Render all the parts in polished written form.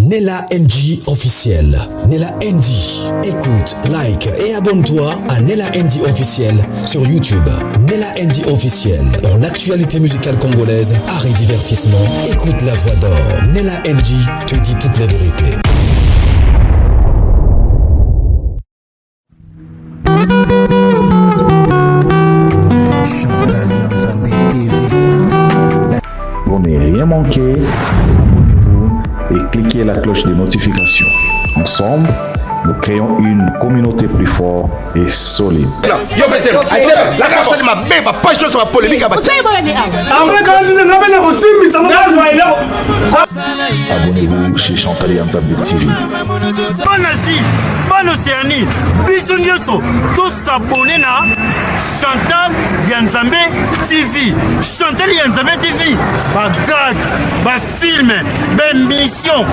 Nella NG officiel. Nella NG. Écoute, like et abonne-toi à Nella NG officiel sur YouTube. Nella NG officiel. Pour l'actualité musicale congolaise, art et divertissement, écoute la voix d'or. Nella NG te dit toute la vérité. Pour ne rien manquer, abonnez-vous et cliquez la cloche de notification. Ensemble, nous créons une communauté plus forte et solide. Abonnez-vous chez Chantal Yanzambe TV. Bonne Asie, bonne Océanie, bisous nyonso, tous abonnés na Chantal Yanzambe TV. Chantal Yanzambe TV, bagad, film, mission,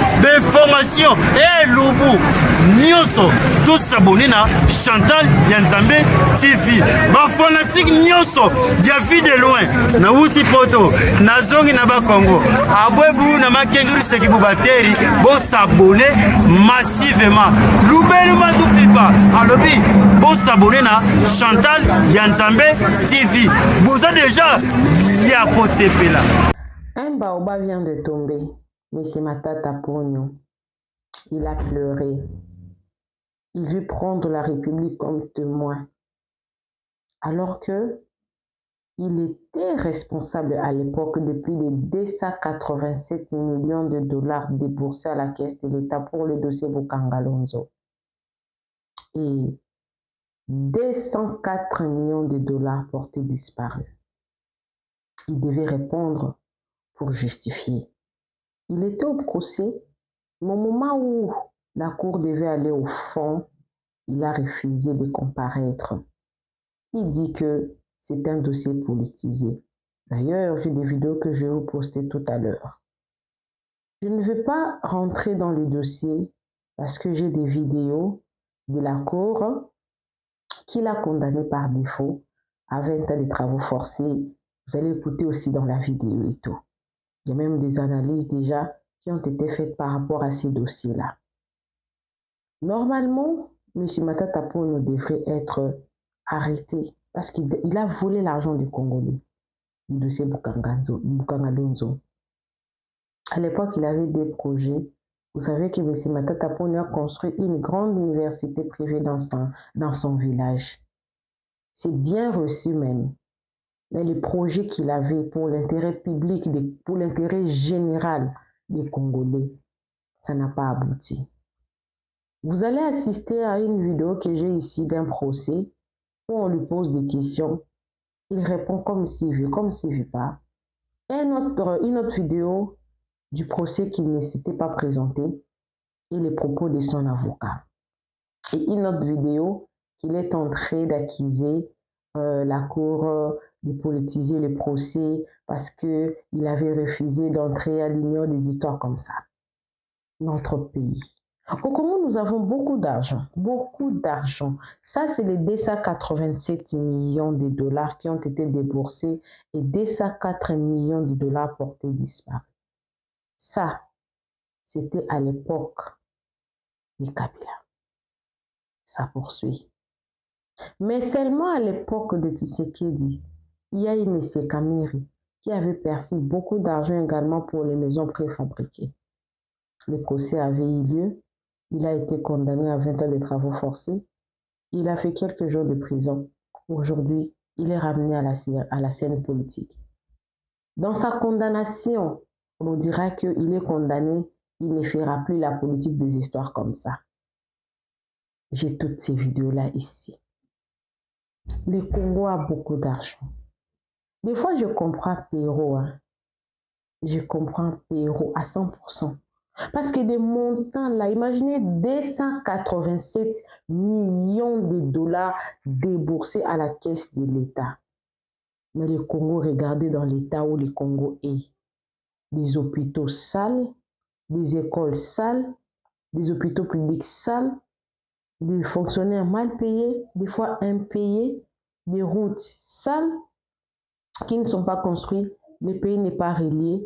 formation, et loubou, nyonso, tous abonnés na Chantal Yanzambe TV. Fanatique nyonso, ya vie de loin, na wuti poto, na zongi na ba Congo, abwebu na makenguru seki bubateri, bo s'abonner massivement. Loubelu Madoupipa, alobi, bo s'abonner na Chantal Yanzambe TV. Vous avez déjà ya poté là. Un baobab vient de tomber, Monsieur Matata Ponyo. Il a pleuré. Il veut prendre la République comme témoin. Alors que il était responsable à l'époque de plus de 287 millions de dollars déboursés à la caisse de l'État pour le dossier Bokangalonzo. Et 204 millions de dollars portés disparus. Il devait répondre pour justifier. Il était au procès, mais au moment où la cour devait aller au fond, il a refusé de comparaître. Il dit que c'est un dossier politisé. D'ailleurs, j'ai des vidéos que je vais vous poster tout à l'heure. Je ne veux pas rentrer dans le dossier parce que j'ai des vidéos de la cour qui l'a condamné par défaut à 20 ans de travaux forcés. Vous allez écouter aussi dans la vidéo et tout. Il y a même des analyses déjà qui ont été faites par rapport à ces dossiers-là. Normalement, M. Matata Ponyo devrait être arrêté parce qu'il a volé l'argent du Congolais, du dossier Bokangalonzo. À l'époque, il avait des projets. Vous savez que M. Matata Ponyo a construit une grande université privée dans son village. C'est bien reçu même. Mais les projets qu'il avait pour l'intérêt public, pour l'intérêt général des Congolais, ça n'a pas abouti. Vous allez assister à une vidéo que j'ai ici d'un procès où on lui pose des questions. Il répond comme s'il veut, comme s'il ne veut pas. Et une autre vidéo du procès qu'il ne s'était pas présenté et les propos de son avocat. Et une autre vidéo qu'il est en train d'accuser la cour de politiser le procès parce qu'il avait refusé d'entrer à l'union des histoires comme ça. Notre pays. Au Congo, nous avons beaucoup d'argent, beaucoup d'argent. Ça, c'est les 287 millions de dollars qui ont été déboursés et 204 millions de dollars portés disparus. Ça, c'était à l'époque de Kabila. Ça poursuit. Mais seulement à l'époque de Tshisekedi, il y a eu M. Kamiri qui avait perçu beaucoup d'argent également pour les maisons préfabriquées. Le procès avait eu lieu. Il a été condamné à 20 ans de travaux forcés. Il a fait quelques jours de prison. Aujourd'hui, il est ramené à la scène politique. Dans sa condamnation, on dira qu'il est condamné, il ne fera plus la politique des histoires comme ça. J'ai toutes ces vidéos-là ici. Le Congo a beaucoup d'argent. Des fois, je comprends Péro. Je comprends Péro à 100%. Parce que des montants là, imaginez 287 millions de dollars déboursés à la caisse de l'État. Mais le Congo, regardez dans l'état où le Congo est. Des hôpitaux sales, des écoles sales, des hôpitaux publics sales, des fonctionnaires mal payés, des fois impayés, des routes sales qui ne sont pas construites, le pays n'est pas relié.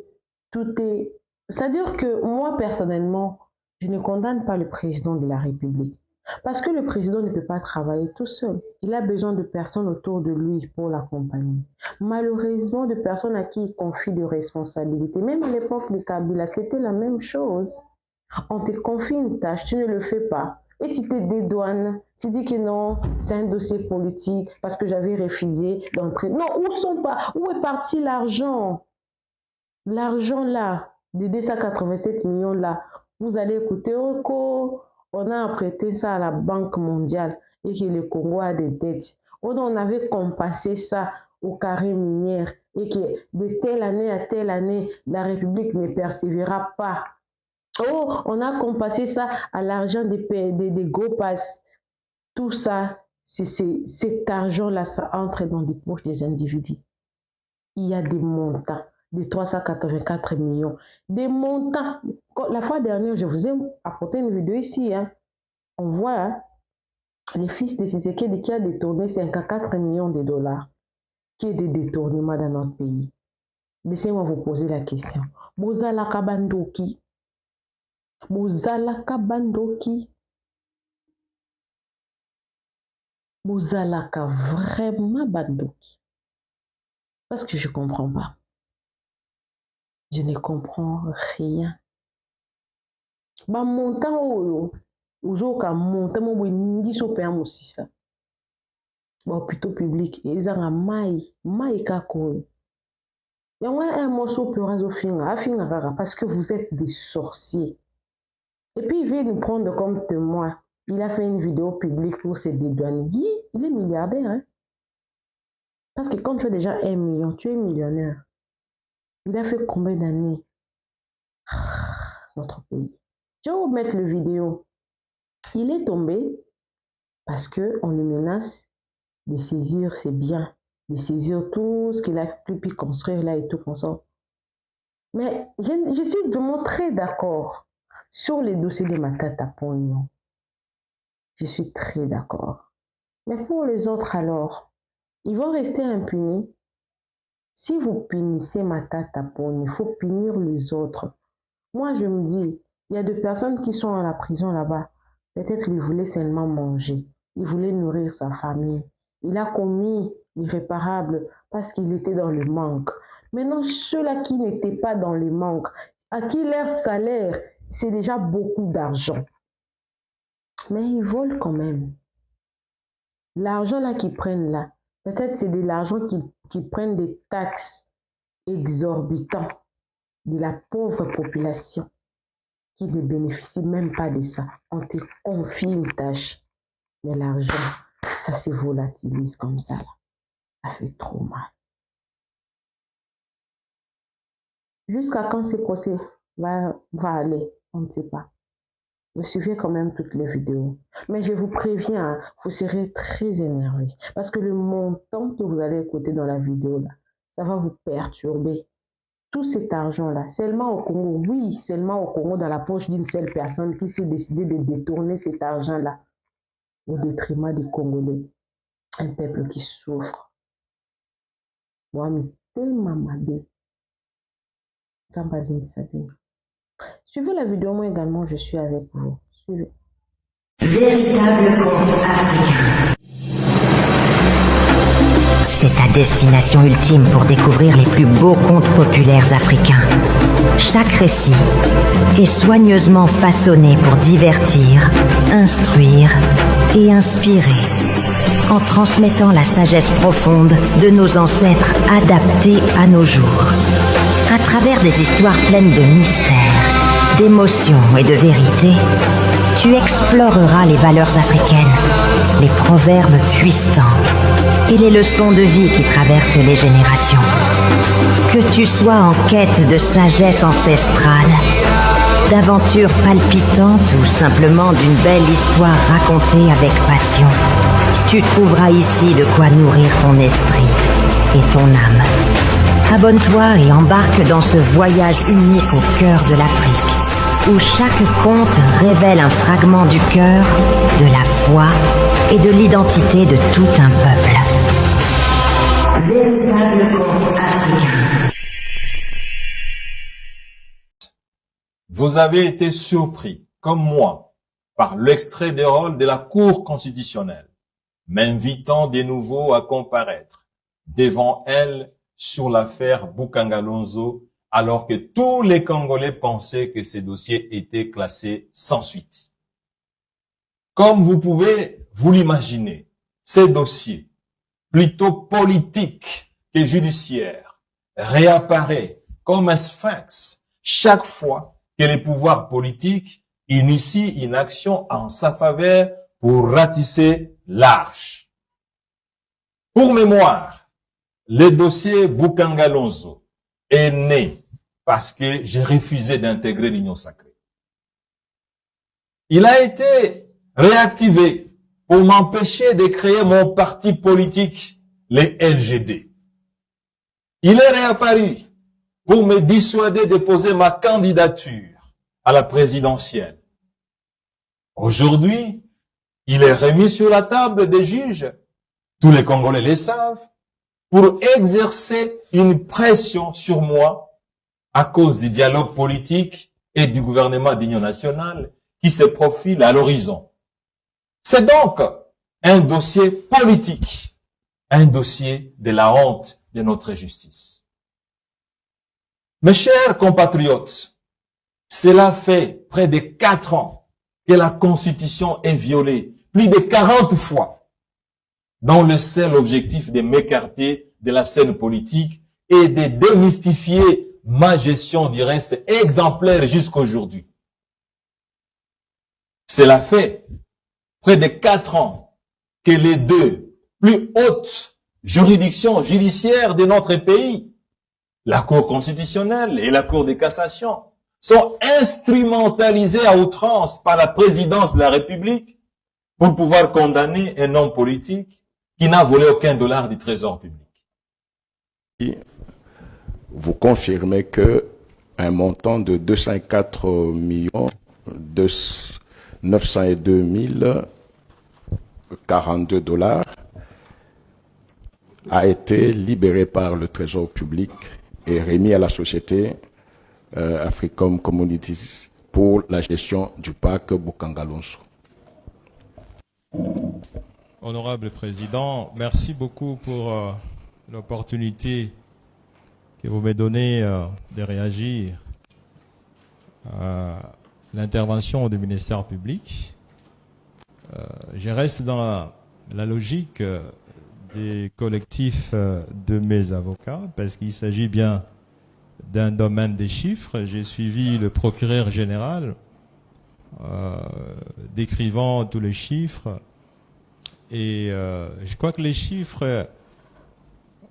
Tout est... C'est-à-dire que moi, personnellement, Je ne condamne pas le président de la République. Parce que le président ne peut pas travailler tout seul. Il a besoin de personnes autour de lui pour l'accompagner. Malheureusement, de personnes à qui il confie de responsabilités. Même à l'époque de Kabila, c'était la même chose. On te confie une tâche, tu ne le fais pas. Et tu te dédouanes. Tu dis que non, c'est un dossier politique parce que j'avais refusé d'entrer. Non, où est parti l'argent? L'argent là, des 287 millions là, vous allez écouter, on a prêté ça à la Banque mondiale et que le Congo a des dettes. On avait compassé ça au carré minière et que de telle année à telle année, la République ne persévérera pas. Oh, on a compassé ça à l'argent des gros passes. Tout ça, cet argent-là, ça entre dans les poches des individus. Il y a des montants de 384 millions. Des montants. La fois dernière, je vous ai apporté une vidéo ici. Hein. On voit le fils de Tshisekedi qui a détourné 54 millions de dollars. Qui est des détournements dans notre pays. Laissez-moi vous poser la question. Bozalaka bandoki. Bozalaka bandoki. Bozalaka vraiment bandoki. Parce que je ne comprends pas. Je ne comprends rien. Ba montant oyo. Uzoka montant mo boningi so pe amosisa. Ba hôpital public ezanga mai kako. Yango un morceau pe razo finga kaka parce que vous êtes des sorciers. Et puis il vient nous prendre comme témoin. Il a fait une vidéo publique pour se dédouaner. Il est milliardaire, hein? Parce que quand tu as déjà 1 million, tu es millionnaire. Il a fait combien d'années? Notre pays. Je vais vous mettre le vidéo. Il est tombé parce qu'on le menace de saisir ses biens, de saisir tout ce qu'il a pu construire là et tout comme ça. Mais je suis vraiment très d'accord sur les dossiers de Matata Ponyo. Je suis très d'accord. Mais pour les autres alors, ils vont rester impunis. Si vous punissez Matata Ponyo, il faut punir les autres. Moi, je me dis, il y a des personnes qui sont à la prison là-bas. Peut-être qu'ils voulaient seulement manger. Il voulait nourrir sa famille. Il a commis l'irréparable parce qu'il était dans le manque. Maintenant, ceux-là qui n'étaient pas dans le manque, à qui leur salaire, c'est déjà beaucoup d'argent. Mais ils volent quand même. L'argent là qu'ils prennent là, peut-être c'est de l'argent qu'ils prennent des taxes exorbitantes de la pauvre population qui ne bénéficie même pas de ça. On te confie une tâche, mais l'argent, ça se volatilise comme ça là. Ça fait trop mal. Jusqu'à quand ce procès va aller, on ne sait pas. Vous suivez quand même toutes les vidéos. Mais je vous préviens, hein, vous serez très énervé. Parce que le montant que vous allez écouter dans la vidéo, là, ça va vous perturber. Tout cet argent-là, seulement au Congo, oui, seulement au Congo, dans la poche d'une seule personne qui s'est décidé de détourner cet argent-là au détriment des Congolais. Un peuple qui souffre. Suivez la vidéo, moi également, je suis avec vous. Suivez. Véritable conte africain. C'est ta destination ultime pour découvrir les plus beaux contes populaires africains. Chaque récit est soigneusement façonné pour divertir, instruire et inspirer, en transmettant la sagesse profonde de nos ancêtres adaptée à nos jours. À travers des histoires pleines de mystères, d'émotions et de vérité, tu exploreras les valeurs africaines, les proverbes puissants et les leçons de vie qui traversent les générations. Que tu sois en quête de sagesse ancestrale, d'aventures palpitantes ou simplement d'une belle histoire racontée avec passion, tu trouveras ici de quoi nourrir ton esprit et ton âme. Abonne-toi et embarque dans ce voyage unique au cœur de l'Afrique, où chaque conte révèle un fragment du cœur, de la foi et de l'identité de tout un peuple. Véritable conte africain. Vous avez été surpris comme moi, par l'extrait des rôles de la Cour constitutionnelle, m'invitant de nouveau à comparaître devant elle sur l'affaire Boukangalonzo, alors que tous les Congolais pensaient que ces dossiers étaient classés sans suite. Comme vous pouvez vous l'imaginer, ces dossiers, plutôt politiques que judiciaires, réapparaît comme un sphinx chaque fois que les pouvoirs politiques initient une action en sa faveur pour ratisser l'arche. Pour mémoire, le dossier Boukangalonzo est né parce que j'ai refusé d'intégrer l'Union sacrée. Il a été réactivé pour m'empêcher de créer mon parti politique, les LGD. Il est réapparu pour me dissuader de poser ma candidature à la présidentielle. Aujourd'hui, il est remis sur la table des juges, tous les Congolais le savent, pour exercer une pression sur moi à cause du dialogue politique et du gouvernement d'union nationale qui se profile à l'horizon. C'est donc un dossier politique, un dossier de la honte de notre justice. Mes chers compatriotes, cela fait près de 4 ans que la Constitution est violée, plus de 40 fois, dans le seul objectif de m'écarter de la scène politique et de démystifier ma gestion du reste exemplaire jusqu'aujourd'hui. Cela fait près de 4 ans que les deux plus hautes juridictions judiciaires de notre pays, la Cour constitutionnelle et la Cour de cassation, sont instrumentalisées à outrance par la présidence de la République pour pouvoir condamner un homme politique qui n'a volé aucun dollar du trésor public. Vous confirmez que un montant de 204 millions 902 042 dollars a été libéré par le Trésor public et remis à la société Africom Communities pour la gestion du parc Boukangalonzo. Honorable Président, merci beaucoup pour l'opportunité que vous me donnez de réagir à l'intervention du ministère public. Je reste dans la logique des collectifs de mes avocats, parce qu'il s'agit bien d'un domaine des chiffres. J'ai suivi le procureur général décrivant tous les chiffres, et je crois que les chiffres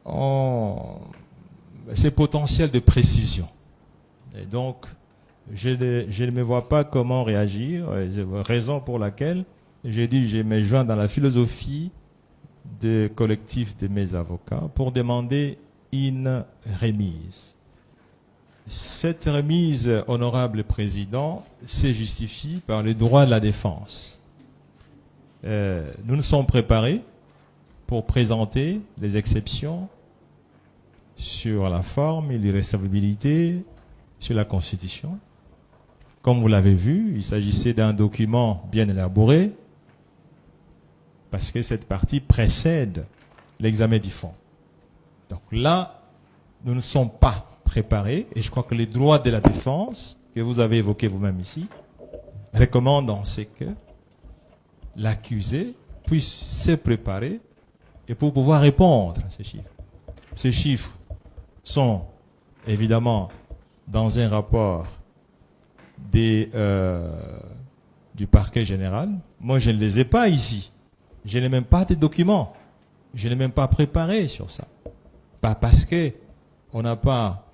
ont ces potentiels de précision. Et donc, je ne me vois pas comment réagir, raison pour laquelle j'ai dit je me joins dans la philosophie des collectifs de mes avocats pour demander une remise. Cette remise, honorable Président, se justifie par les droits de la défense. Nous nous sommes préparés pour présenter les exceptions sur la forme et l'irrecevabilité, sur la Constitution. Comme vous l'avez vu, il s'agissait d'un document bien élaboré, parce que cette partie précède l'examen du fond. Donc là, nous ne sommes pas préparés, et je crois que les droits de la défense, que vous avez évoqués vous-même ici, recommandent en ce que l'accusé puisse se préparer et pour pouvoir répondre à ces chiffres. Ces chiffres sont évidemment dans un rapport du parquet général. Moi, je ne les ai pas ici. Je n'ai même pas de documents. Je n'ai même pas préparé sur ça. Pas parce que on n'a pas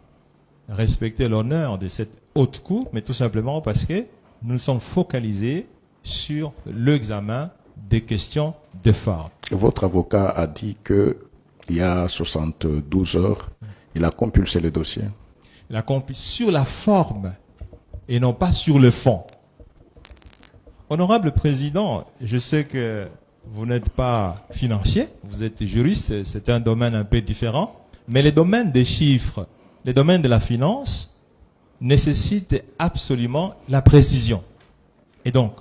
respecté l'honneur de cette haute cour, mais tout simplement parce que nous sommes focalisés sur l'examen des questions de forme. Votre avocat a dit que il y a 72 heures, il a compulsé le dossier. Il a compulsé sur la forme et non pas sur le fond. Honorable Président, je sais que vous n'êtes pas financier, vous êtes juriste, c'est un domaine un peu différent, mais les domaines des chiffres, les domaines de la finance nécessitent absolument la précision. Et donc,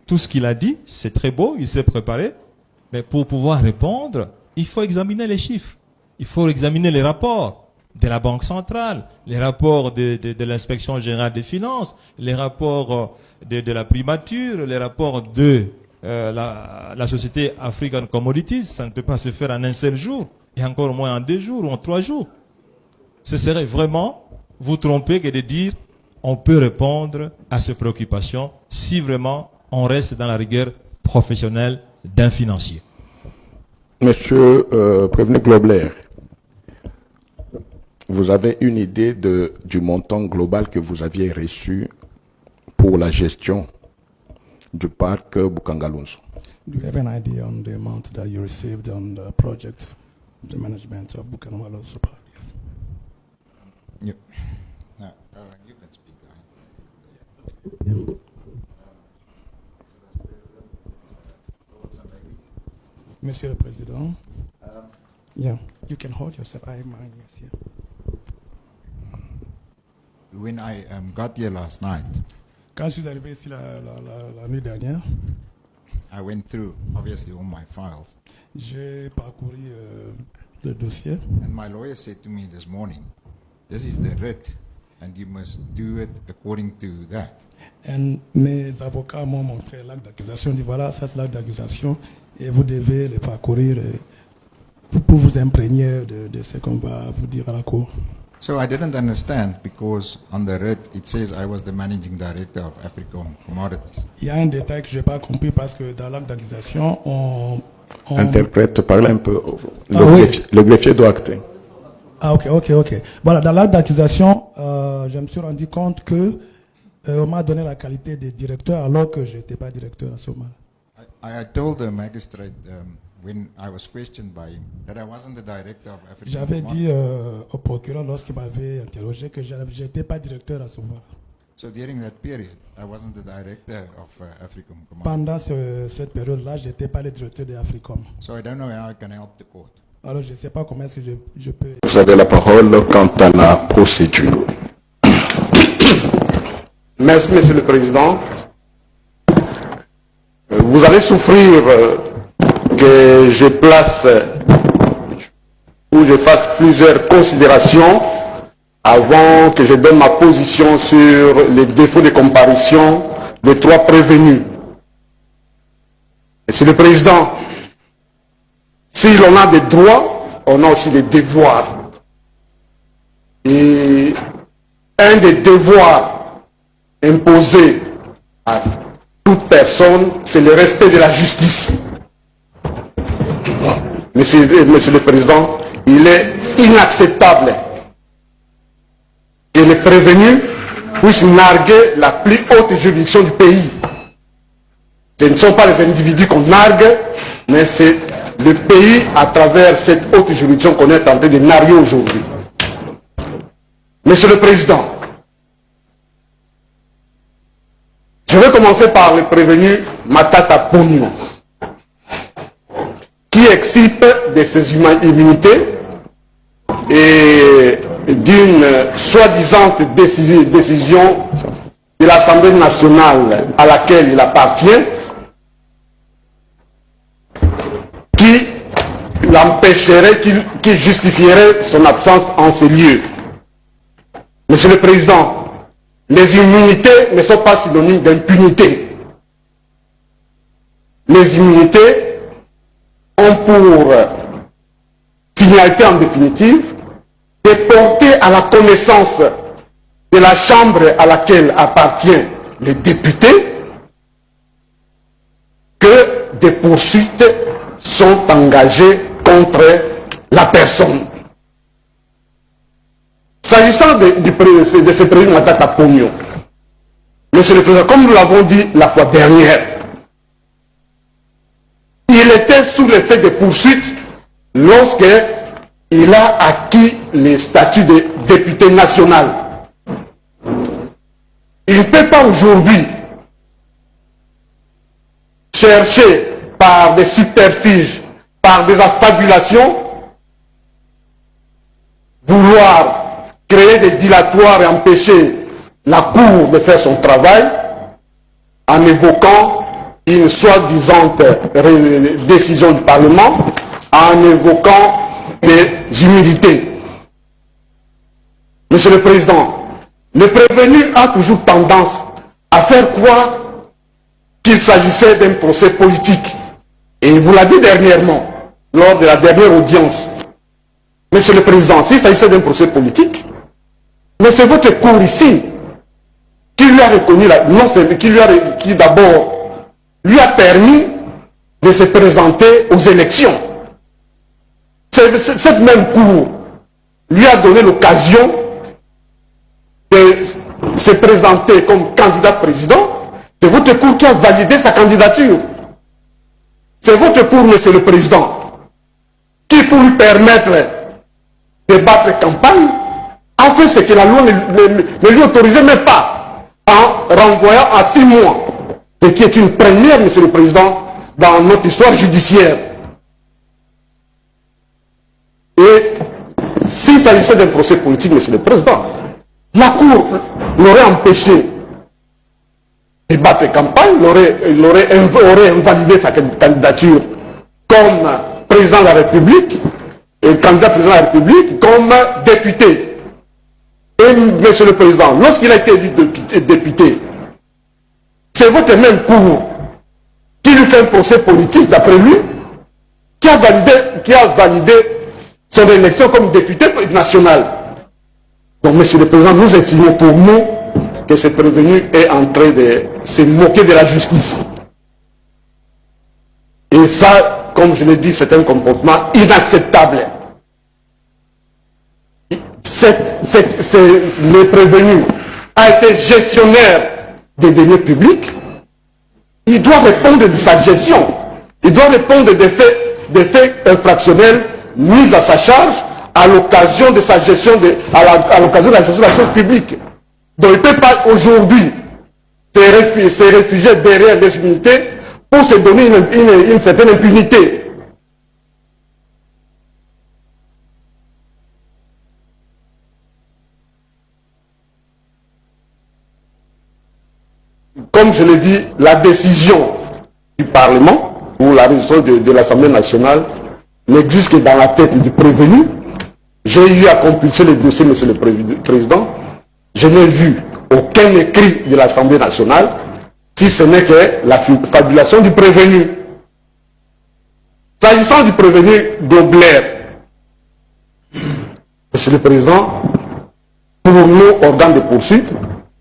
tout ce qu'il a dit, c'est très beau, il s'est préparé, mais pour pouvoir répondre, il faut examiner les chiffres. Il faut examiner les rapports de la Banque centrale, les rapports de l'Inspection générale des finances, les rapports de la primature, les rapports de la société African Commodities. Ça ne peut pas se faire en un seul jour, et encore moins en 2 jours ou en 3 jours. Ce serait vraiment vous tromper que de dire on peut répondre à ces préoccupations si vraiment on reste dans la rigueur professionnelle d'un financier. Monsieur Prévenu Globler, vous avez une idée du montant global que vous aviez reçu pour la gestion du parc Bukangalonzo? Do you have an idea on the amount that you received on the project, the management of Bukangalonzo Park? Yeah. No, you can speak. Monsieur le Président, yeah, you can hold yourself. I have mine, yes, yeah. When I got here last night, Quand je suis arrivé ici la nuit dernière, I went through, obviously, all my files. j'ai parcouru le dossier. And my lawyer said to me this morning, this is the writ, and you must do it according to that. Et mes avocats m'ont montré l'acte d'accusation. Ils disent voilà, ça c'est l'acte d'accusation et vous devez le parcourir pour vous imprégner de ce qu'on va vous dire à la cour. So I didn't understand because on the writ it says I was the managing director of Africom Commodities. Il y a un détail que je n'ai pas compris parce que dans l'acte d'accusation, on... Interprète, parle un peu. Oui. Le greffier doit acter. Ah, ok. Voilà, dans l'acte d'accusation, je me suis rendu compte que on m'a donné la qualité de directeur alors que je n'étais pas directeur à ce moment. I told the magistrate when I was questioned by him that I wasn't the director of Africom J'avais Commodities. dit au procureur lorsqu'il m'avait interrogé que je n'étais pas directeur à ce moment. So during that period, I wasn't the director of Africom Commodities. Pendant cette période-là, je n'étais pas le directeur de Africom. So I don't know how I can help the court. Alors je ne sais pas comment est-ce que je peux... Vous avez la parole quant à la procédure. Merci, Monsieur le Président. Vous allez souffrir que je place ou je fasse plusieurs considérations avant que je donne ma position sur les défauts de comparution des 3 prévenus. Monsieur le Président, si l'on a des droits, on a aussi des devoirs. Et un des devoirs imposés à toute personne, c'est le respect de la justice. Monsieur le Président, il est inacceptable que les prévenus puissent narguer la plus haute juridiction du pays. Ce ne sont pas les individus qu'on nargue, mais c'est le pays à travers cette haute juridiction qu'on est en train de narguer aujourd'hui. Monsieur le Président, je vais commencer par le prévenu Matata Ponyo, qui excipe de ses immunités et d'une soi-disant décision de l'Assemblée nationale à laquelle il appartient, qui l'empêcherait, qui justifierait son absence en ces lieux. Monsieur le Président, les immunités ne sont pas synonymes d'impunité. Les immunités ont pour finalité en définitive de porter à la connaissance de la Chambre à laquelle appartient le député que des poursuites sont engagées contre la personne. S'agissant de ce prévenu Matata Ponyo, Monsieur le Président, comme nous l'avons dit la fois dernière, il était sous l'effet des poursuites lorsqu'il a acquis le statut de député national. Il ne peut pas aujourd'hui chercher par des subterfuges, par des affabulations, vouloir créer des dilatoires et empêcher la Cour de faire son travail en en évoquant une soi-disant décision du Parlement, en évoquant des humilités. Monsieur le Président, le prévenu a toujours tendance à faire croire qu'il s'agissait d'un procès politique. Et il vous l'a dit dernièrement, lors de la dernière audience. Monsieur le Président, s'il s'agissait d'un procès politique, mais c'est votre cour ici qui lui a reconnu, qui d'abord lui a permis de se présenter aux élections. Cette même cour lui a donné l'occasion de se présenter comme candidat président. C'est votre cour qui a validé sa candidature. C'est votre cour, Monsieur le Président, qui, pour lui permettre de battre campagne, a fait ce que la loi ne lui autorisait même pas, en renvoyant à 6 mois, ce qui est une première, Monsieur le Président, dans notre histoire judiciaire. Et s'il s'agissait d'un procès politique, Monsieur le Président, la Cour l'aurait empêché de battre campagne, aurait invalidé sa candidature comme président de la République, candidat président de la République, comme député. Et Monsieur le Président, lorsqu'il a été élu député, c'est votre même cour qui lui fait un procès politique, d'après lui, qui a validé son élection comme député national. Donc, Monsieur le Président, nous estimons pour nous que ce prévenu est en train de se moquer de la justice. Et ça, comme je l'ai dit, c'est un comportement inacceptable. Le prévenu a été gestionnaire des deniers publics. Il doit répondre de sa gestion. Il doit répondre des faits infractionnels mis à sa charge à l'occasion de sa gestion à l'occasion de la gestion de la chose publique. Donc il ne peut pas aujourd'hui se réfugier derrière les immunités pour se donner une certaine impunité. Comme je l'ai dit, la décision du Parlement ou la résolution de l'Assemblée nationale n'existe que dans la tête du prévenu. J'ai eu à compulser le dossier, Monsieur le Président. Je n'ai vu aucun écrit de l'Assemblée nationale, si ce n'est que la fabulation du prévenu. S'agissant du prévenu d'Obler, Monsieur le Président, pour nos organes de poursuite,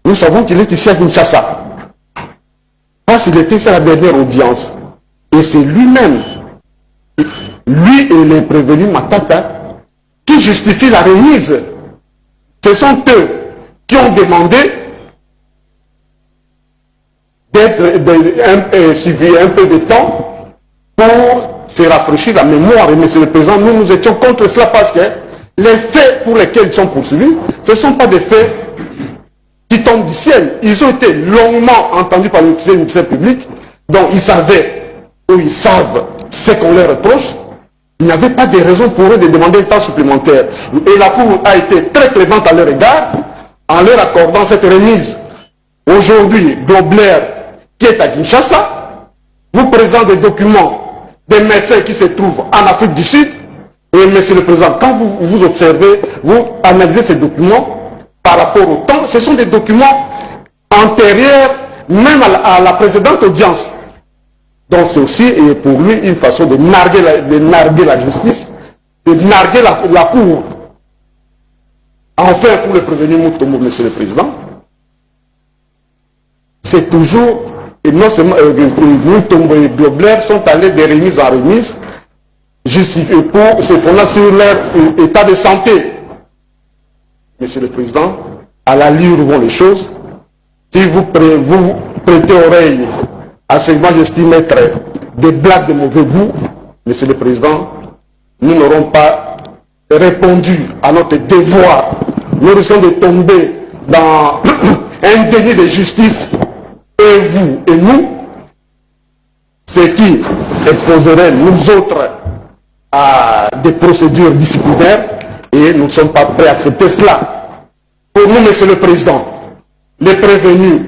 nous savons qu'il est ici à Kinshasa. Parce qu'il était ici à la dernière audience. Et c'est lui-même, lui et les prévenus Matata, qui justifient la remise. Ce sont eux qui ont demandé d'être suivis un peu de temps pour se rafraîchir la mémoire. Et Monsieur le Président, nous étions contre cela parce que les faits pour lesquels ils sont poursuivis, ce ne sont pas des faits qui tombent du ciel. Ils ont été longuement entendus par l'officier du ministère public, dont ils savaient ou ils savent ce qu'on leur reproche. Il n'y avait pas de raison pour eux de demander un temps supplémentaire. Et la Cour a été très clémente à leur égard en leur accordant cette remise. Aujourd'hui, Dobler, qui est à Kinshasa, vous présente des documents des médecins qui se trouvent en Afrique du Sud. Et Monsieur le Président, quand vous observez, vous analysez ces documents par rapport au temps, ce sont des documents antérieurs même à la précédente audience. Donc c'est aussi pour lui une façon de narguer la justice, de narguer la Cour. Enfin, pour le prévenu Mutombo, Monsieur le Président, c'est toujours, et non seulement Mutombo et Dobler sont allés de remise en remise, justifiés pour se fondant sur leur état de santé. Monsieur le Président, à la livre vont les choses. Si vous prêtez oreille à ce que moi j'estime être des blagues de mauvais goût, Monsieur le Président, nous n'aurons pas répondu à notre devoir. Nous risquons de tomber dans un déni de justice, et vous et nous, ce qui exposerait nous autres à des procédures disciplinaires, et nous ne sommes pas prêts à accepter cela. Pour nous, Monsieur le Président, les prévenus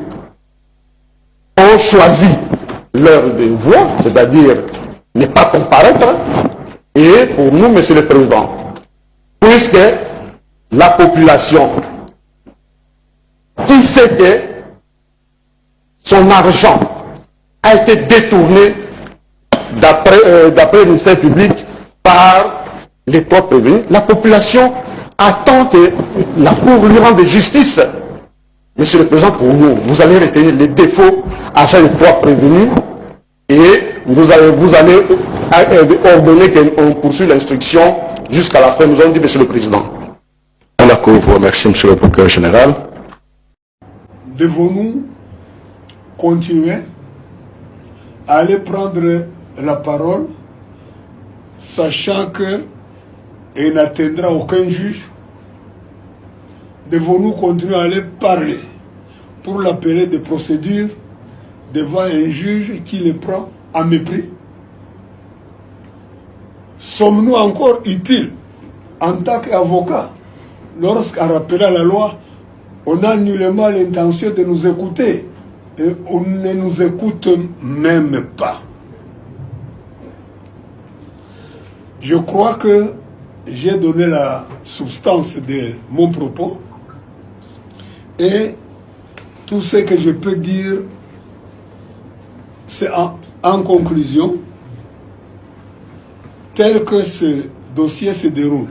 ont choisi leur voie, c'est-à-dire ne pas comparaître. Et pour nous, Monsieur le Président, puisque la population qui sait que son argent a été détourné d'après le ministère public par les trois prévenus, la population attend que la Cour lui rende justice. Monsieur le Président, pour nous, vous allez retenir les défauts à chaque trois prévenus et vous allez ordonner qu'on poursuive l'instruction jusqu'à la fin. Nous avons dit, Monsieur le Président. La Cour vous remercie, Monsieur le Procureur Général. Devons-nous continuer à aller prendre la parole, sachant qu'il n'atteindra aucun juge? Devons-nous continuer à aller parler pour l'appeler des procédures devant un juge qui les prend en mépris? Sommes-nous encore utiles en tant qu'avocats lorsqu'à rappeler la loi, on a nullement l'intention de nous écouter et on ne nous écoute même pas? Je crois que j'ai donné la substance de mon propos et tout ce que je peux dire, c'est en conclusion, tel que ce dossier se déroule.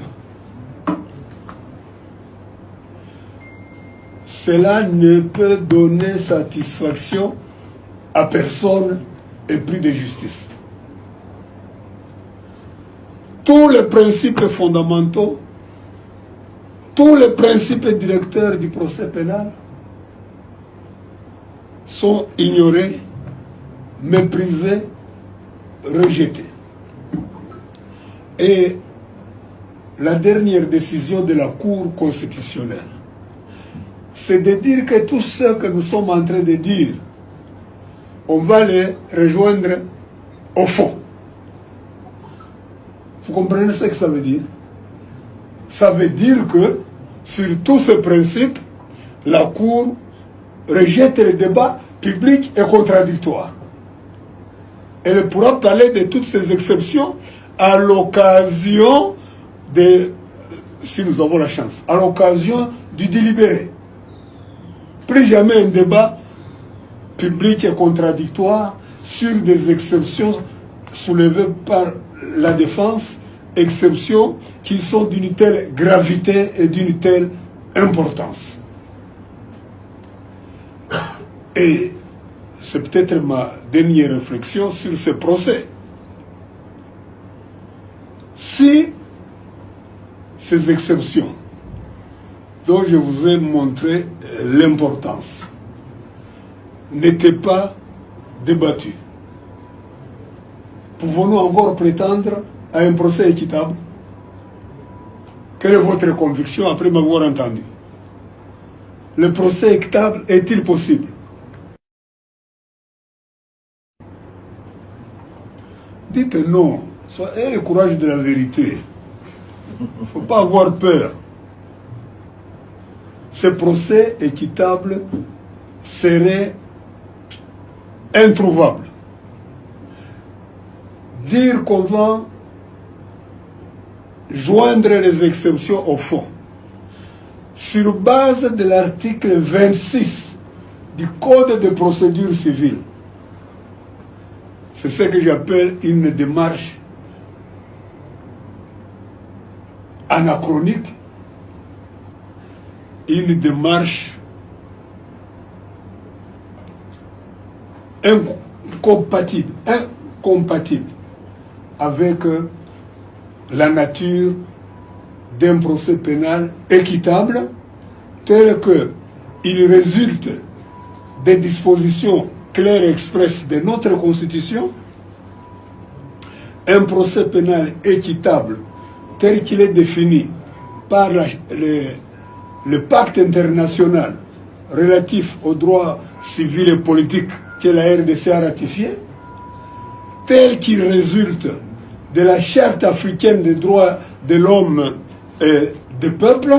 Cela ne peut donner satisfaction à personne épris de justice. Tous les principes fondamentaux, tous les principes directeurs du procès pénal sont ignorés, méprisés, rejetés. Et la dernière décision de la Cour constitutionnelle, c'est de dire que tout ce que nous sommes en train de dire, on va les rejoindre au fond. Vous comprenez ce que ça veut dire? Ça veut dire que sur tous ces principes, la Cour rejette les débats publics et contradictoires. Elle pourra parler de toutes ces exceptions à l'occasion de, si nous avons la chance, à l'occasion du délibéré. Plus jamais un débat public et contradictoire sur des exceptions soulevées par la défense, exceptions qui sont d'une telle gravité et d'une telle importance. Et c'est peut-être ma dernière réflexion sur ce procès. Si ces exceptions dont je vous ai montré l'importance n'étaient pas débattues, pouvons-nous encore prétendre à un procès équitable? Quelle est votre conviction après m'avoir entendu? Le procès équitable est-il possible? Dites non, ayez le courage de la vérité. Il ne faut pas avoir peur. Ce procès équitable serait introuvable. Dire qu'on va joindre les exceptions au fond sur base de l'article 26 du Code de procédure civile, c'est ce que j'appelle une démarche anachronique, une démarche incompatible avec la nature d'un procès pénal équitable tel qu'il résulte des dispositions claires et expresses de notre Constitution. Un procès pénal équitable tel qu'il est défini par le pacte international relatif aux droits civils et politiques que la RDC a ratifié, tel qu'il résulte de la Charte africaine des droits de l'homme et des peuples,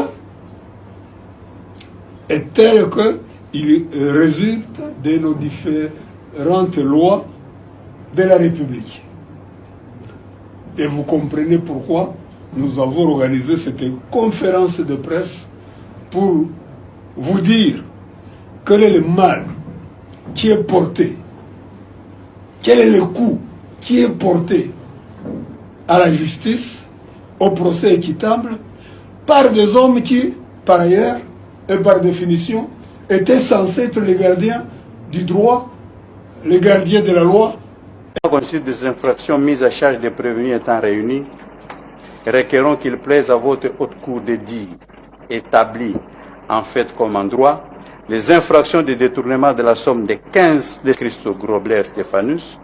et tel qu'il résulte de nos différentes lois de la République. Et vous comprenez pourquoi nous avons organisé cette conférence de presse pour vous dire quel est le mal qui est porté, quel est le coût qui est porté à la justice, au procès équitable, par des hommes qui, par ailleurs, et par définition, étaient censés être les gardiens du droit, les gardiens de la loi. Conçu des infractions mises à charge des prévenus étant réunis, requérons qu'il plaise à votre haute cour de dire, établi en fait comme en droit, les infractions de détournement de la somme de 15 de Christo Grobler Stéphanus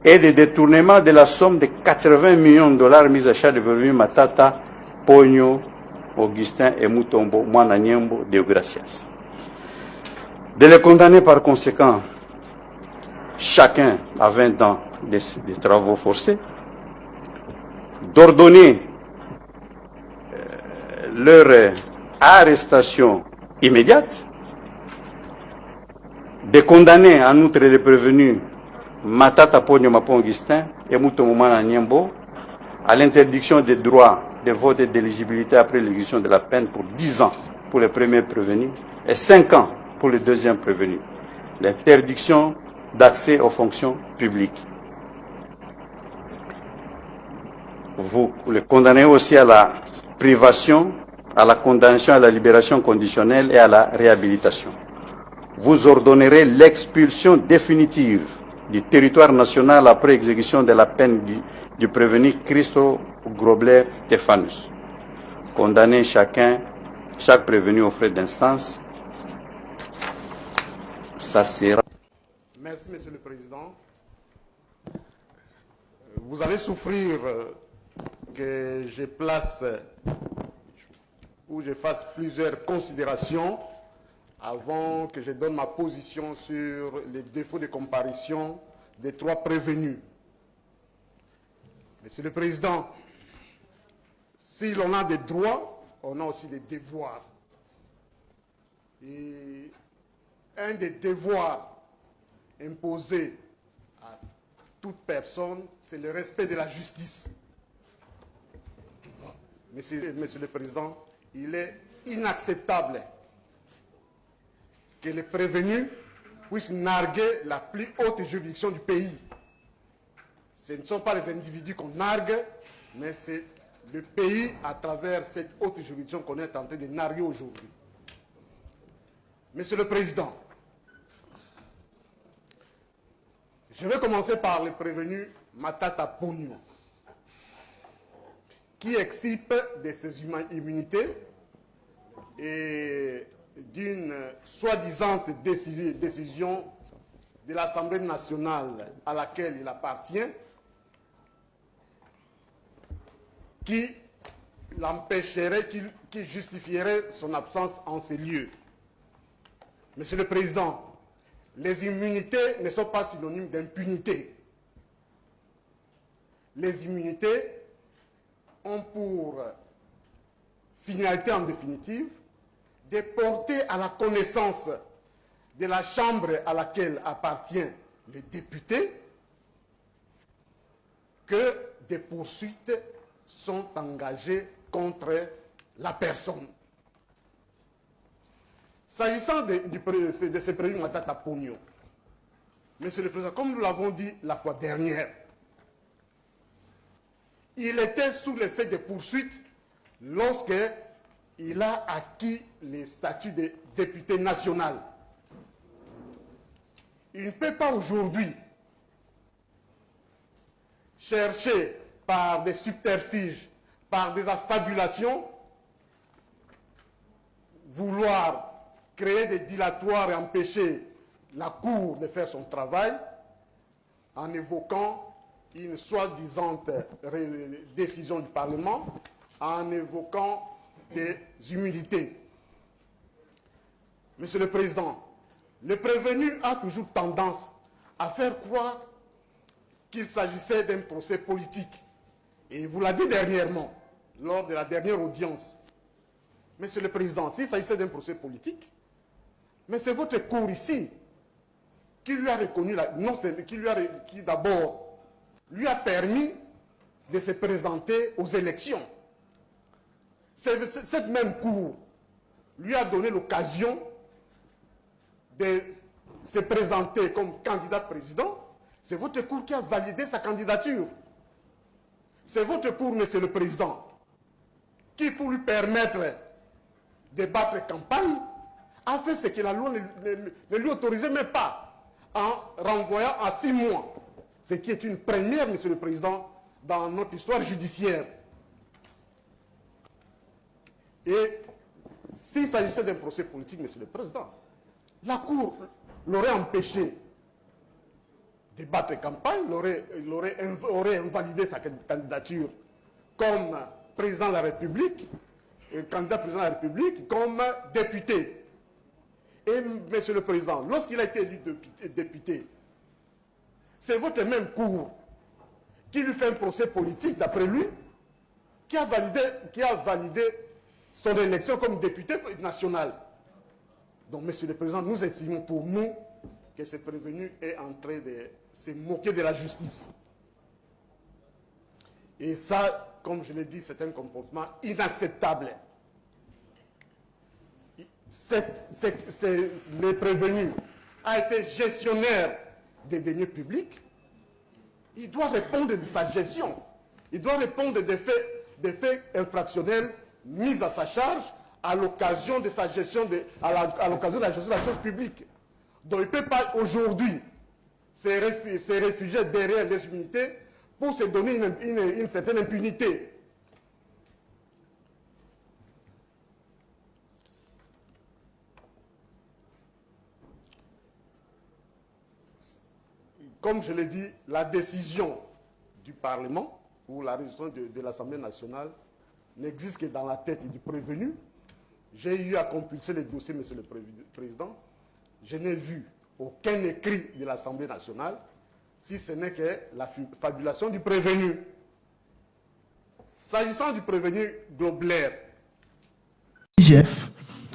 et de détournement de la somme de 80 millions de dollars mis à charge de prévenus Matata, Pogno, Augustin et Mutombo, Mwananyembo, de Gracias. De les condamner par conséquent, chacun à 20 ans de travaux forcés, d'ordonner leur arrestation immédiate, de condamner en outre les prévenus Matata Pogno Mapon Augustin et Mutombo Mwananyembo à l'interdiction des droits de vote et d'éligibilité après l'exécution de la peine pour 10 ans pour les premiers prévenus et 5 ans pour les deuxièmes prévenus. L'interdiction d'accès aux fonctions publiques. Vous le condamnez aussi à la privation, à la condamnation à la libération conditionnelle et à la réhabilitation. Vous ordonnerez l'expulsion définitive du territoire national après exécution de la peine du prévenu Christo Grobler Stéphanus. Condamnez chaque prévenu aux frais d'instance. Ça sera. Merci, Monsieur le Président. Vous allez souffrir que je place ou je fasse plusieurs considérations avant que je donne ma position sur les défauts de comparution des 3 prévenus. Monsieur le Président, si l'on a des droits, on a aussi des devoirs. Et un des devoirs imposés à toute personne, c'est le respect de la justice. Monsieur le Président, il est inacceptable que les prévenus puissent narguer la plus haute juridiction du pays. Ce ne sont pas les individus qu'on nargue, mais c'est le pays à travers cette haute juridiction qu'on est tenté de narguer aujourd'hui. Monsieur le Président, je vais commencer par le prévenu Matata Pogno, qui excipe de ses immunités et d'une soi-disant décision de l'Assemblée nationale à laquelle il appartient, qui l'empêcherait, qui justifierait son absence en ces lieux. Monsieur le Président, les immunités ne sont pas synonymes d'impunité. Les immunités ont pour finalité en définitive de porter à la connaissance de la Chambre à laquelle appartient le député que des poursuites sont engagées contre la personne. S'agissant de ce prévenu Matata Pogno, Monsieur le Président, comme nous l'avons dit la fois dernière, il était sous l'effet des poursuites lorsqu'il a acquis le statut de député national. Il ne peut pas aujourd'hui chercher par des subterfuges, par des affabulations, vouloir créer des dilatoires et empêcher la Cour de faire son travail en évoquant une soi-disant décision du Parlement, en évoquant des immunités. Monsieur le Président, le prévenu a toujours tendance à faire croire qu'il s'agissait d'un procès politique. Et il vous l'a dit dernièrement, lors de la dernière audience. Monsieur le Président, s'il s'agissait d'un procès politique, mais c'est votre cour ici qui lui a reconnu, qui d'abord lui a permis de se présenter aux élections. Cette même cour lui a donné l'occasion de se présenter comme candidat président. C'est votre cour qui a validé sa candidature. C'est votre cour, monsieur le président, qui, pour lui permettre de battre campagne, a fait ce que la loi ne lui autorisait même pas, en renvoyant à 6 mois. Ce qui est une première, monsieur le président, dans notre histoire judiciaire. Et s'il s'agissait d'un procès politique, monsieur le président, la Cour l'aurait empêché de battre campagne, aurait invalidé sa candidature comme président de la République, candidat président de la République, comme député. Et monsieur le président, lorsqu'il a été élu député, c'est votre même Cour qui lui fait un procès politique, d'après lui, qui a validé son élection comme député national. Donc, monsieur le président, nous estimons pour nous que ce prévenu est en train de se moquer de la justice. Et ça, comme je l'ai dit, c'est un comportement inacceptable. Le prévenu a été gestionnaire des deniers publics. Il doit répondre de sa gestion. Il doit répondre des faits infractionnels mis à sa charge à l'occasion de sa gestion à l'occasion de la gestion de la chose publique. Donc il ne peut pas aujourd'hui se réfugier derrière les immunités pour se donner une certaine impunité. Comme je l'ai dit, la décision du Parlement ou la résolution de l'Assemblée nationale n'existe que dans la tête du prévenu. J'ai eu à compulser les dossiers, monsieur le président. Je n'ai vu aucun écrit de l'Assemblée nationale, si ce n'est que la fabulation du prévenu. S'agissant du prévenu Globler,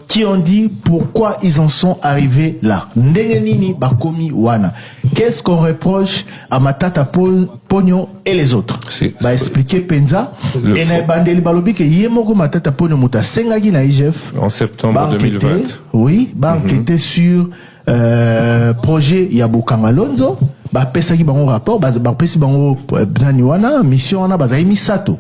qui ont dit pourquoi ils en sont arrivés là. Ndengenini Bakomi Wana. Qu'est-ce qu'on reproche à Matata Pogno et les autres? Bah expliquer Penza. Et na bandeli balobi que yemoko Matata Pogno muta sengagi na IGF. En septembre 2020. Oui, bah enquêter sur projet Yabukanga Lonzo. Bah pesaki bango rapport. Bah pesi bango bzani wana mission wana bazai misato.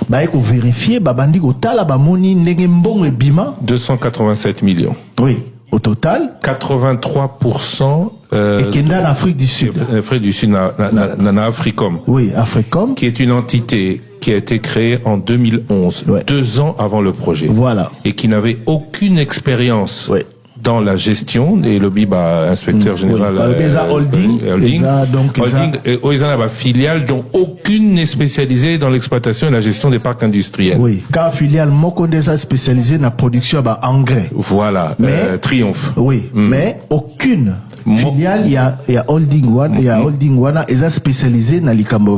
Bah il faut vérifier babandi kotala bamoni ndenge mbongo ebima 287 millions. Oui, au total 83% et Kenda en Afrique du Sud. Afrique du Sud na Africom. Oui, Africom qui est une entité qui a été créée en 2011, 2 ans avant le projet. Voilà. Et qui n'avait aucune expérience. Dans la gestion des lobbies, inspecteur général, holding, filiale dont aucune n'est spécialisée dans l'exploitation et la gestion des parcs industriels. Oui, car filiale Mokondesa spécialisée dans la production engrais. Voilà, mais, Triomphe. Oui, mais aucune filiale, il y a holding one, il y a holding one, ils sont spécialisés dans l'Ikambo.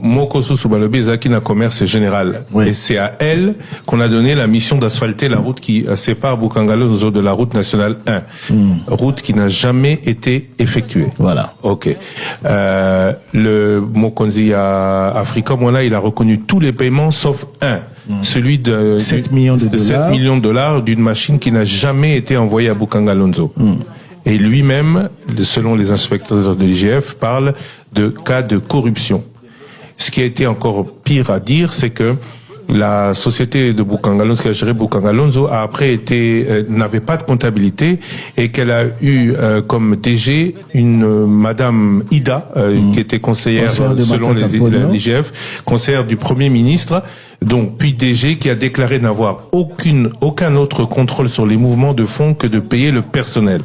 Moko Sousubalobi, Zaki na commerce général. Et c'est à elle qu'on a donné la mission d'asphalter la route qui sépare Bukangalo de la route nationale 1. Route qui n'a jamais été effectuée. Voilà. Ok. Le Mokonzi à Africom, voilà, il a reconnu tous les paiements sauf un. Celui de 7 millions de dollars. 7 millions de dollars d'une machine qui n'a jamais été envoyée à Bukangalonzo. Et lui-même, selon les inspecteurs de l'IGF, parle de cas de corruption. Ce qui a été encore pire à dire, c'est que la société de Bukangalonzo, qui a géré Bukangalonzo, a après n'avait pas de comptabilité et qu'elle a eu comme DG une madame Ida, qui était conseillère selon l'IGF, conseillère du Premier ministre, donc puis DG qui a déclaré n'avoir aucun autre contrôle sur les mouvements de fonds que de payer le personnel.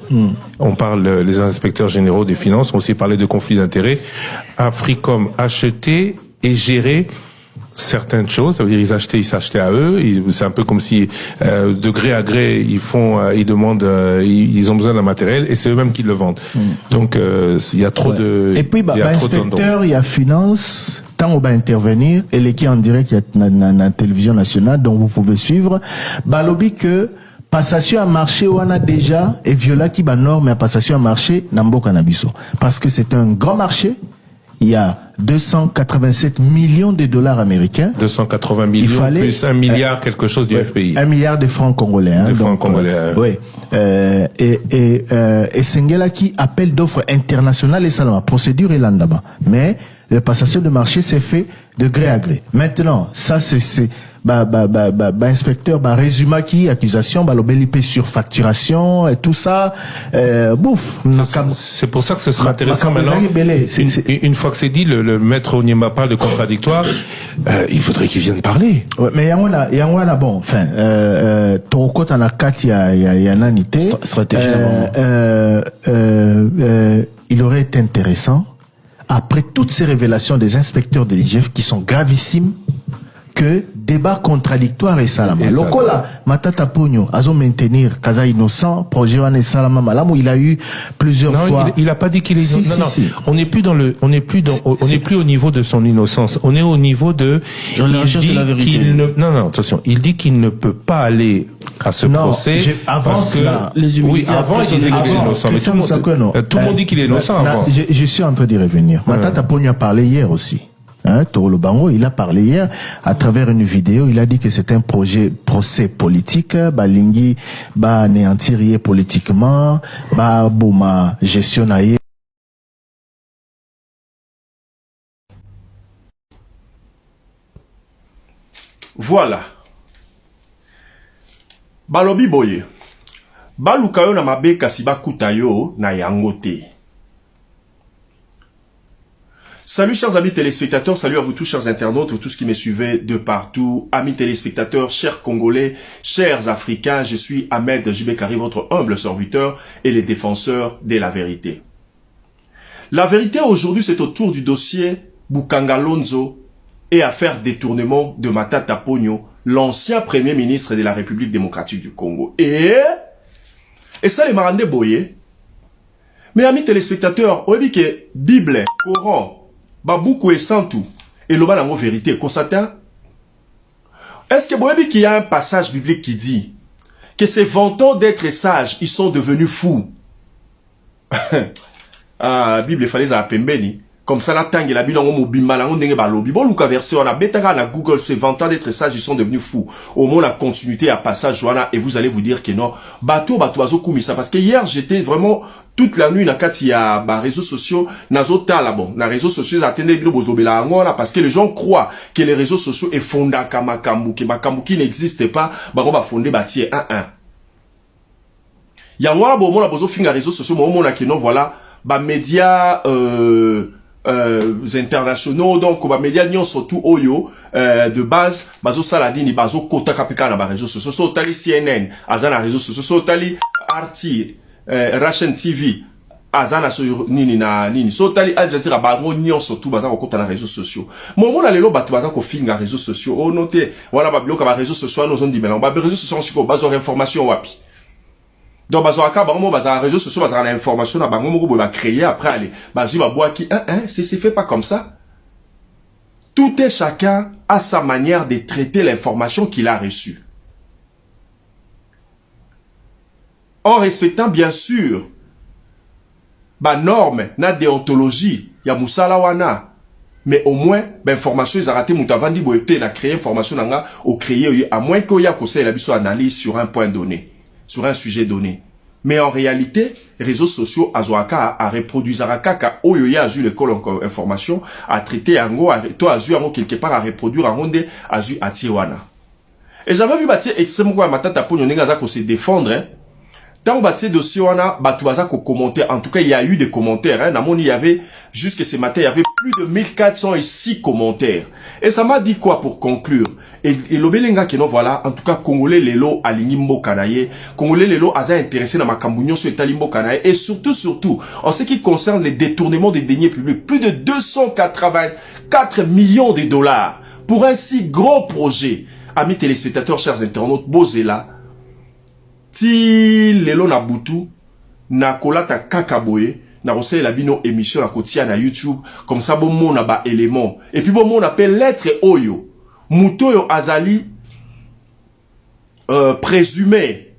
On parle, les inspecteurs généraux des finances ont aussi parlé de conflits d'intérêts. Africom acheté et géré certaines choses, ça veut dire ils s'achetaient à eux, c'est un peu comme si de gré à gré ils demandent, ils ont besoin d'un matériel et c'est eux-mêmes qui le vendent. Donc il y a trop de. Et puis inspecteur, il y a finance. Tant on va intervenir et l'équipe en direct il y a la télévision nationale donc vous pouvez suivre. Balobi que passation à marché on a déjà et viola qui ba norme à passation à marché Namboka Nabiso parce que c'est un grand marché. Il y a 287 millions de dollars américains. 280 millions plus 1 milliard quelque chose du FPI. 1 milliard de francs congolais. Hein, de francs congolais. Oui. Et Sengela qui appelle d'offres internationales et salama. Procédure et l'andaba. Mais le passation de marché s'est fait de gré à gré. Maintenant, ça c'est inspecteur résumé qui accusation l'obélipé surfacturation et tout ça bouffe. C'est pour ça que ce sera intéressant maintenant. Une fois que c'est dit, le maître Onyema parle de contradictoire, il faudrait qu'il vienne parler. Ouais, mais il y a bon, enfin Toroko Tanakati y a nanité stratégie il aurait été intéressant après toutes ces révélations des inspecteurs de l'IGF qui sont gravissimes que débat contradictoire et salama. Lokola Matata Pogno azo maintenir Kaza innocent projet wane salama malamu il a eu plusieurs fois. Il a pas dit qu'il est innocent. Si. On n'est plus on n'est plus au niveau de son innocence. On est au niveau de attention, il dit qu'il ne peut pas aller à ce procès parce que les avant il disait qu'il est innocent. Mais tout le monde dit qu'il est innocent avant. Je suis en train d'y revenir. Matata Pogno a parlé hier aussi. Hein, Toro Bango, il a parlé hier à travers une vidéo, il a dit que c'est un procès politique, Balingi, néantirier politiquement, Bouma gestionnaire. Voilà. Balobi boye. Balukayo na mabe kasi bakutayo na yangote. Salut chers amis téléspectateurs, salut à vous tous chers internautes, vous tous qui me suivez de partout, amis téléspectateurs, chers Congolais, chers Africains, je suis Ahmed Jibekari, votre humble serviteur et les défenseurs de la vérité. La vérité aujourd'hui c'est autour du dossier Bukanga Lonzo et affaire détournement de Matata Pogno, l'ancien premier ministre de la République démocratique du Congo. Et ça les marandé boye. Mais amis téléspectateurs, on dit que Bible, Coran, Baboukou et Santou, et l'oba la vérité, constatin. Est-ce que vous savez qu'il y a un passage biblique qui dit que ces vantants d'être sages, ils sont devenus fous? La Bible, il fallait ça pembeni. Comme ça, la tangue, la Bible, on m'a on n'est pas lobby. Bon, Lucas verset, on a bêta na Google, ces vantants d'être sages, ils sont devenus fous. Au moins, la continuité à passage, Joanna, et vous allez vous dire que non. Bateau, ça. Parce que hier, j'étais vraiment toute la nuit, quand il y a, réseaux sociaux, na réseaux sociaux, parce que les gens croient que les réseaux sociaux est fondé à Makambu, que Makambu qui n'existe pas, on va fonder, tiens, Il y a moi, bon, on a besoin de faire les réseaux sociaux, on a que non, voilà, médias, internationaux donc médias nion surtout oyo de base bazo saladini bazo kota kapika na ba réseaux sociaux so tali CNN azana réseaux sociaux so tali RT Russian TV azana so nini na nini so tali Al Jazeera bango nion surtout baza kota na réseaux sociaux momo na lelo bato baza ko finga réseaux sociaux o noté voilà ba bloka ba réseaux sociaux nos zones di bela ba réseaux sociaux siko bazo information wapi. Donc, bazoaka, réseaux sociaux, information, créer, après, aller, c'est fait pas comme ça. Tout est chacun à sa manière de traiter l'information qu'il a reçue. En respectant, bien sûr, norme, na déontologie, ya musala wana. Mais au moins, information, ils ont raté, moutavandi, boete, la créer information, au créer, à moins qu'il y a conseil, la biso analyse sur un point donné. Sur un sujet donné. Mais en réalité, les réseaux sociaux, Azoaka a reproduit Zarakaka, Oyoya a eu l'école information, a traité Ango, a eu quelque part à reproduire en monde, a eu à Tiwana. Et j'avais vu bâtir extrêmement Matata Pogno Nengaza qu'on se défendre, hein. Tant bâtir dossier wana, Batouaza qu'on commentait, en tout cas, il y a eu des commentaires, hein. Namon, il y avait, jusque ce matin, il y avait plus de 1406 commentaires. Et ça m'a dit quoi pour conclure? Et l'obelenga qui non, voilà, en tout cas, Congolais Lelo a l'Imbo Kanaye, Congolais Lelo a intéressé dans ma Cambunion sur l'Imbo Kanaye, et surtout, en ce qui concerne les détournements des deniers publics, plus de 284 millions de dollars pour un si gros projet. Amis téléspectateurs, chers internautes, Bozela, ti lelo na butu na kolata kakaboye na conseil la bino émission la kotia na YouTube comme ça bon mon na ba élément et puis bon mon appelle lettre oyo mutoyo azali présumé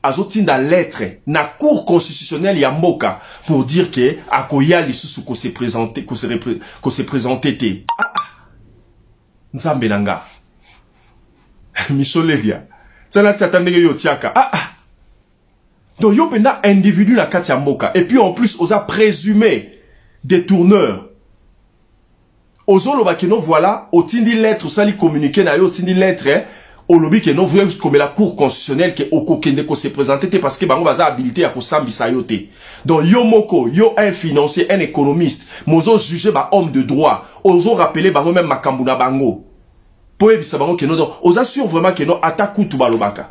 azotinda lettre na cour constitutionnelle ya mboka pour dire que akoya lisusu ko se présenter ko se présenter te. Nzambe nanga. Misoledia. Ça na tsatande yo tiaka. Donc yo pena individu na kati ya mboka et puis en plus oza présumé détourneur. Ozoloba keno voilà, otindi lettre sali communiquer na yo otindi lettre au lobby que non voulait comme la cour constitutionnelle que okokende ko se présenter parce que bango baza habilité à ko sambisa yo te. Donc yo moko, yo un financier, un économiste, mozo juger ba homme de droit, ozo rappeler bango même makambu na bango. Po ebisa bango que non donc oza sûr vraiment que non attaque tout balobaka.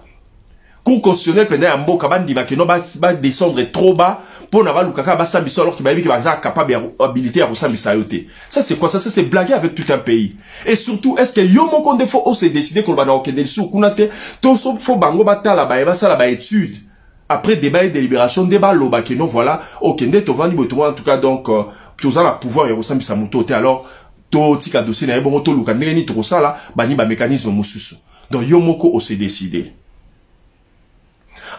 Cour constitutionnelle pendant un mboka bandi ba que non ba descendre trop bas pour na ba lukaka ba sambisa alors que ba yebi que ba capable habilité à ko sambisa yo te. Ça c'est quoi ça c'est blaguer avec tout un pays. Et surtout est-ce que yo moko ndefo o se décider ko ba na okende sou kunate to so fo bango batala ba eba sala ba étude après débat et délibération débat loba que non voilà okende to vandi boto en tout cas donc tous à la pouvoir ya ko sambisa moto te alors to tika dossier na bon to luka ndeni to sala bani ba mécanisme mususu. Donc yo moko o se décider.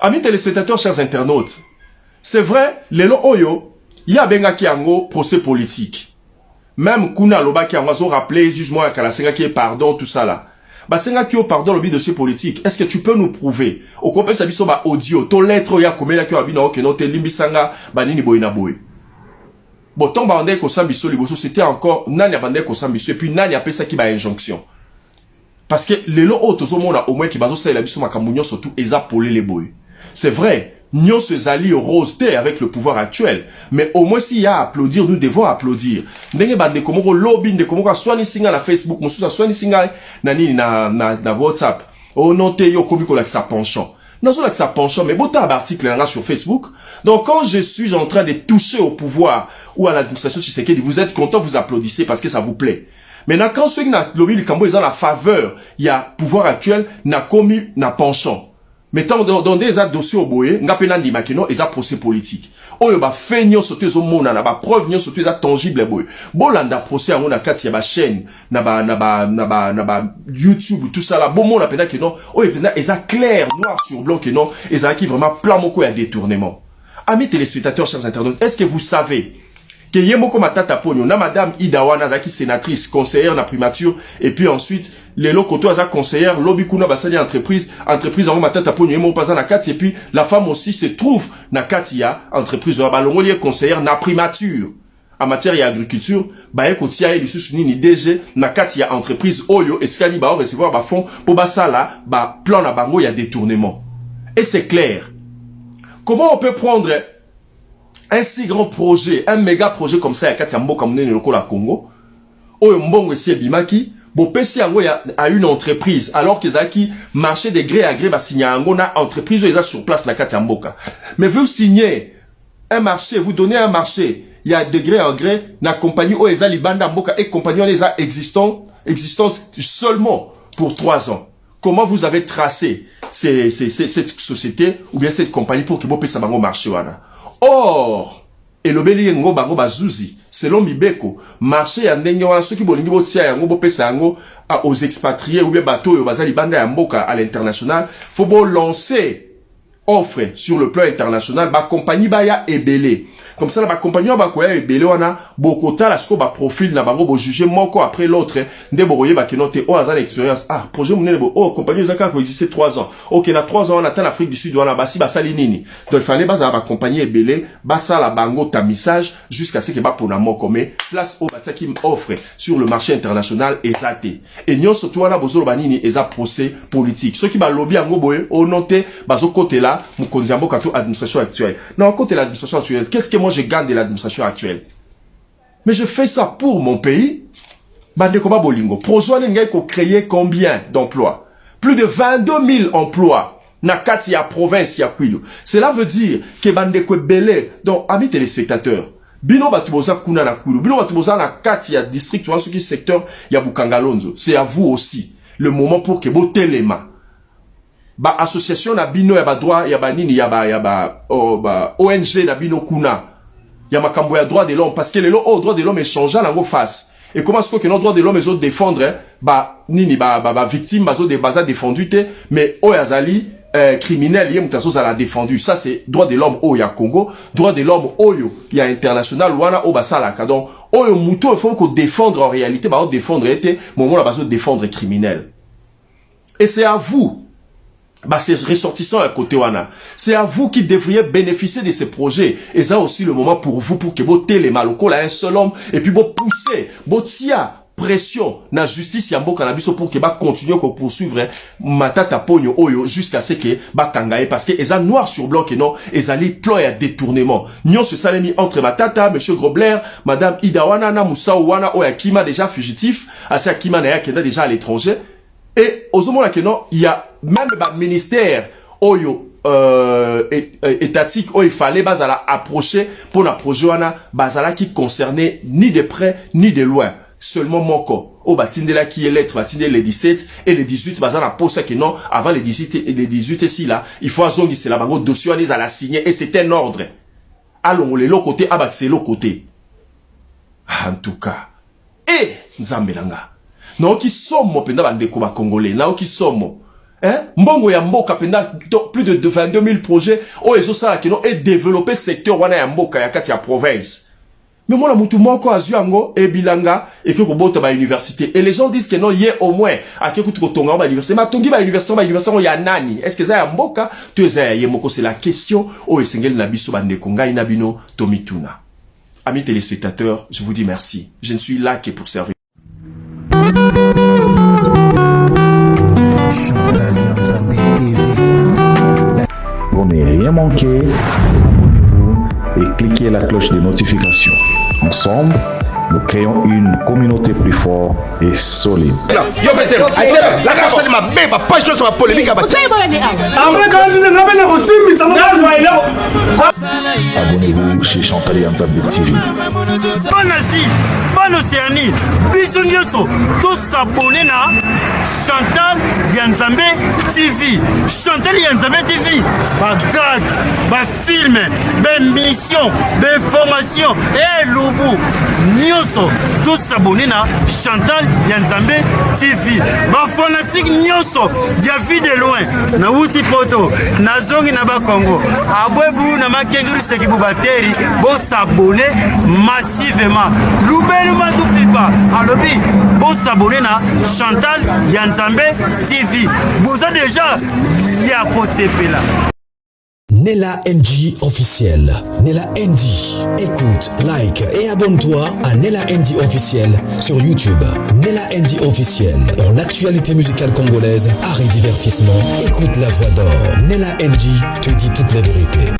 Amis téléspectateurs, chers internautes, c'est vrai, lelo oyo, il y a benga ki ango procès politique. Même kuna loba ki ango zo rappeler jugement à Kalasenga qui est pardon tout ça là. Bah senga ki o pardon lobi dossier politique. Est-ce que tu peux nous prouver au compé sa biso ba audio, to lettre ya komela ki abina o keno te limbisanga ba nini boyina boy. Bon ton ba ndé ko sambiso liboso c'était encore nani abandé ko sambiso et puis nani appelle ça qui ba injonction. Parce que lelo o tozo mona au moins ki bazo sa la biso makambu surtout eza polé les boy. C'est vrai, nous se alliés au rose avec le pouvoir actuel. Mais au moins s'il y a à applaudir, nous devons applaudir. Ndenge bande komoko lobby de komoko swani singa na Facebook, mususa swani singa nani na WhatsApp. Oh non te yo komiko la sa penchant. Non seulement que ça penchant, mais beaucoup d'articles là sur Facebook. Donc quand je suis en train de toucher au pouvoir ou à l'administration Tshisekedi, vous êtes content, vous applaudissez parce que ça vous plaît. Maintenant quand ceux qui n'a lobby le Cambo ils ont la faveur, il y a pouvoir actuel n'a commis n'a penchant. Mettons dans des dossiers au boye, ngapena ndima keno eza procès politique. Oyo ba feignon sote zo mona na ba preuve nyo sote eza tangible boye. Bolanda procès en na kati ya ba chaîne na ba YouTube tout ça là bon mona pena keno oyo pena eza clair noir sur blanc keno eza qui vraiment plan moko ya détournement. Amis téléspectateurs, chers internautes, est-ce que vous savez que Yemoko Matata Ponyo, na madame Idawana Zaki sénatrice, conseillère na primature, et puis ensuite, les lokoto aza conseillère, lobby kuna basali entreprise en Matata Ponyo, Yemoko Paza na kati, et puis la femme aussi se trouve na kati ya entreprise, balongo liye conseillère na primature. En matière d'agriculture, ba ekotia et lisusu nini DG na kati ya entreprise oyo eskani ba recevoir ba fond pour basala ba plan na bango ya détournement. Et c'est clair. Comment on peut prendre un si grand projet, un méga projet comme ça, à Mboka Mounene Loko la Congo, Oyo Mbongo Esi Bimaki, bon pesi yango a une entreprise, alors qu'ils a qui marché de gré à gré, bah signé yango na entreprise, ils a sur place na Katia Mboka. Mais vous signez un marché, vous donnez un marché, il y a de gré en gré, na compagnie Oeza Libanda Mboka et compagnie Oeza existante seulement pour 3 ans. Comment vous avez tracé cette société ou bien cette compagnie pour que vous puissiez savoir marché wana? Or, et le bélier ngo bango bazuzi, selon Mibeko, marché ya ndenge wana ceux qui bolingi botia yango bopesa yango aux expatriés ou bien bateau yo bazali banda ya mboka à l'international, faut bo lancer offre sur le plan international ba compagnie ba ya ebele. Comme ça ba compagnie ba ko ya ebele wana bokota la sko ba profil na bango bo juger moko après l'autre nde boye ba kenote o azana expérience projet munene bo compagnie zaka ko exister 3 ans. OK na 3 ans on atteint l'Afrique du Sud wana basi basali nini. Donc il fallait baza ba compagnie ebele basa la bango ta message jusqu'à ce que ba pona moko mais place au batsa qui offre sur le marché international ezate. Et nyon surtout wana bozolo banini eza procès politique. Ceux qui ba lobby yango boye o noté bazo côté là Mukonzi Mboka to administration actuelle. Non, côté de l'administration actuelle, qu'est-ce que moi je gagne de l'administration actuelle? Mais je fais ça pour mon pays. Bande Koba Bolingo. Projet n'engai ko créer combien d'emplois? Plus de 22 000 emplois. Na kati ya province ya Kwilu. Cela veut dire que bande ko belé. Donc, amis téléspectateurs, bino batuboza kuna na Kwilu. Bino batuboza na kati ya district, tu vois ce qui secteur ya Bukangalonzo. C'est à vous aussi le moment pour que bote les mains. Ba association na bino ya ba droit ya ba nini ya ba ONG na bino kuna ya makambo ya droit de l'homme parce que les droit de l'homme échange na ngo face et comment est-ce que nos droits de l'homme les autres défendre ba nini ba victime bazo de baza défendu te mais oyazali criminel yé mutaso a défendu. Ça c'est droit de l'homme au ya Congo, droit de l'homme au ya international wana au basalaka. Donc au muto il faut qu'on défendre en réalité, bah on défendre était moment là baso défendre criminel. Et c'est à vous, bah c'est ressortissant à côté wana. C'est à vous qui devriez bénéficier de ces projets. Et ça aussi le moment pour vous pour que vous les maloko là un seul homme et puis vous pousser, vous tia pression na justice ya mboka na biso pour que ba continuer ko poursuivre Matata Ponyo oyo jusqu'à ce que ba kangaye parce que eza noir sur blanc que non ezali plan ya détournement nyon se salemi entre Matata monsieur Grobler madame Ida wana na Moussa wana oya Kima déjà fugitif asa Kima na ya kenda déjà à l'étranger et ozomona que non il y a même ba ministère oyo étatique où il fallait bazala approcher pour la projet wana bazala qui concernait ni de près ni de loin seulement moko au batindela qui est lettre batinde les 17 et les 18 bazana pour ça que non avant les 18 et les 18 ici là il faut azongi c'est la bango dossier à la signer et c'est un ordre allons les l'autre côté abac c'est l'autre côté en tout cas et nzambelanga non qui sommes penda bandeko ba congolais na qui sommes hein mbongo ya mboka penda plus de 22 000 projets oh ezo sala que non et développer secteur wana ya mboka ya kati ya province. Mais moi, la moutou moko azuango et bilanga et que kobota ba université. Et les gens disent que non, hier au moins, à quelque chose tonga ba université. Ma tongi ba université ya nani? Est-ce que ça ya mboka? Tu es ya yemoko, c'est la question. Oh, esengel nabiso ba nekonga inabino tomituna. Amis téléspectateurs, je vous dis merci. Je ne suis là que pour servir. Pour ne rien manquer, et cliquez la cloche de notification. Ensemble, nous créons une communauté plus forte et solide. Abonnez-vous chez Chantal Yanzambe TV. Bonne Asie, bonne Océanie, bisous nyonso, tous s'abonner na Chantal Yanzambe TV. Chantal Yanzambe TV, bagad, ba film, ba mission, ba information, et logo, nyonso, tous s'abonner na Chantal Yanzambe TV. Ba fanatique nyonso, ya vie de loin, na wuti poto, na zongi na ba Congo, abwebu na makenguru sekibu bateri, bo s'abonner massivement. Loubelu Madoupipa, alobi, bo s'abonner na Chantal Yanzambe TV. Vous avez déjà ya poté fait là. Nella NG officiel. Nella NG. Écoute, like et abonne-toi à Nella NG officiel sur YouTube. Nella NG officiel. Pour l'actualité musicale congolaise, art et divertissement, écoute la voix d'or. Nella NG te dit toutes les vérités.